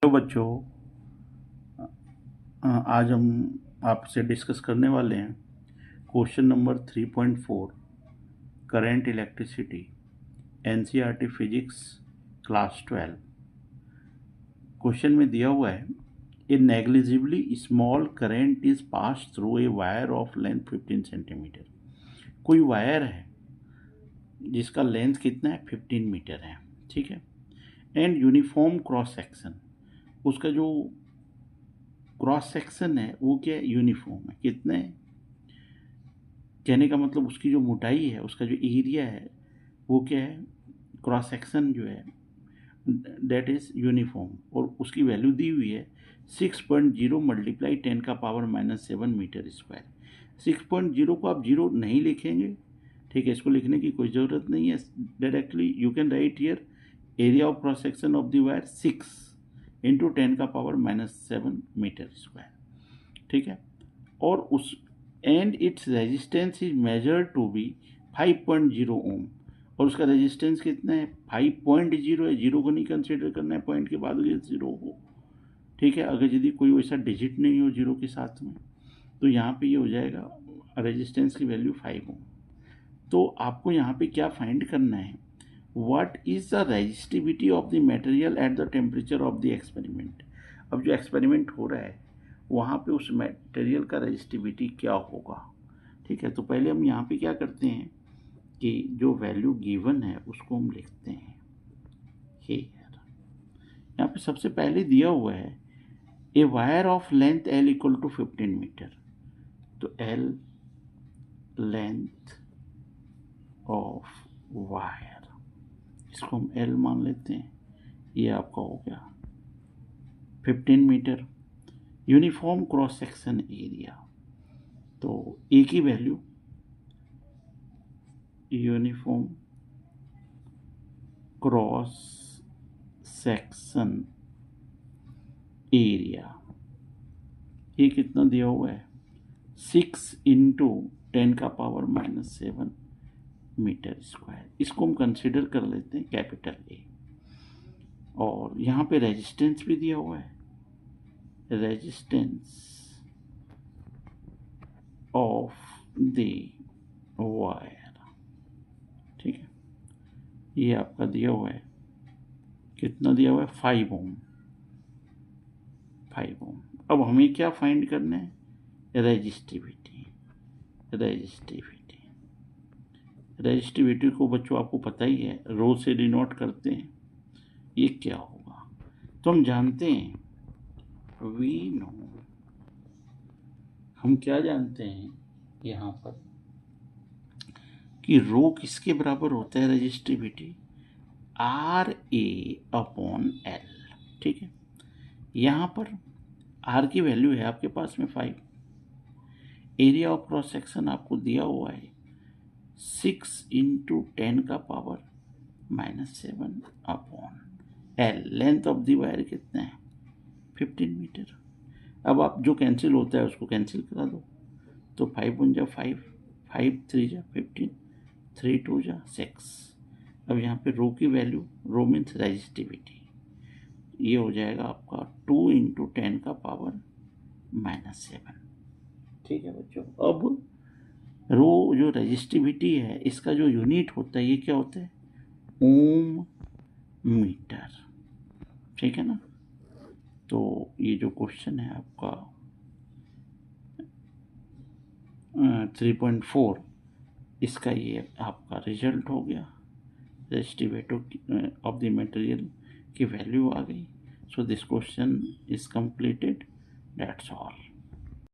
तो बच्चों, आज हम आपसे डिस्कस करने वाले हैं question number 3.4 current electricity NCERT physics class 12। Question में दिया हुआ है a negligibly small current is pass through a wire of length 15 centimetre. कोई वायर है जिसका लेंथ कितना है, 15 मीटर है, ठीक है। एंड यूनिफॉर्म क्रॉस सेक्शन, उसका जो क्रॉस सेक्शन है वो क्या है, यूनिफॉर्म है। कितने, कहने का मतलब उसकी जो मोटाई है, उसका जो एरिया है वो क्या है, क्रॉस सेक्शन जो है दैट इज यूनिफॉर्म, और उसकी वैल्यू दी हुई है 6.0 मल्टीप्लाई 10⁻⁻7 मीटर स्क्वायर। 6.0 को आप जीरो नहीं लिखेंगे, ठीक है, इसको लिखने की कोई ज़रूरत नहीं है। Directly you can write here area of cross section of the wire 6 into 10⁻⁻7 metre square, ठीक है। और उस and its resistance is measured to be 5.0 ohm, और उसका रेजिस्टेंस कितना है, 5.0 है। जीरो को नहीं कंसिडर करना है, पॉइंट के बाद अगर जीरो हो, ठीक है। अगर यदि कोई वैसा डिजिट नहीं हो जीरो के साथ में, तो यहाँ पे ये हो जाएगा रेजिस्टेंस की वैल्यू 5 ओम। तो आपको यहाँ पे क्या फाइंड करना है, what is the resistivity of the material at the temperature of the experiment. अब जो एक्सपेरिमेंट हो रहा है वहाँ पे उस मटेरियल का रेजिस्टिविटी क्या होगा, ठीक है। तो पहले हम यहाँ पे क्या करते हैं कि जो वैल्यू गिवन है उसको हम लिखते हैं हियर। यहाँ पे सबसे पहले दिया हुआ है a wire of length L equal to 15 metre. तो L लेंथ ऑफ वायर, इसको हम L मान लेते हैं, ये आपका हो गया 15 metre. Uniform cross section area, तो ए की value uniform cross section area, ये कितना दिया हुआ है, 6 इंटू 10⁻⁻7 मीटर स्क्वायर। इसको हम कंसिडर कर लेते हैं कैपिटल ए। और यहाँ पे रेजिस्टेंस भी दिया हुआ है, रेजिस्टेंस ऑफ द वायर, ठीक है, ये आपका दिया हुआ है, कितना दिया हुआ है, 5 ओम। 5 ओम। अब हमें क्या फाइंड करना है, रेजिस्टिविटी। रेजिस्टिविटी को बच्चों आपको पता ही है, रो से डिनोट करते हैं। ये क्या होगा, तो हम जानते हैं वी नो, हम क्या जानते हैं यहाँ पर कि रो किसके बराबर होता है, रेजिस्टिविटी RA/L, ठीक है। यहाँ पर R की वैल्यू है आपके पास में 5, एरिया ऑफ क्रॉस सेक्शन आपको दिया हुआ है 6 into 10⁻⁻7 upon L। Length of the wire कितना है, 15 मीटर। अब आप जो कैंसिल होता है उसको कैंसिल करा दो, तो 5 1 जा 5, 5 3 जा 15, 3 2 जा 6। अब यहाँ पे रो की वैल्यू, रो मीन्स रेजिस्टिविटी, ये हो जाएगा आपका 2 इंटू 10⁻⁻7, ठीक है बच्चों। अब रो जो रेजिस्टिविटी है इसका जो यूनिट होता है ये क्या होता है, ओम मीटर, ठीक है ना। तो ये जो क्वेश्चन है आपका 3.4, इसका ये आपका रिजल्ट हो गया, रेजिस्टिविटी ऑफ द मटेरियल की वैल्यू आ गई। So this question is completed, that's all.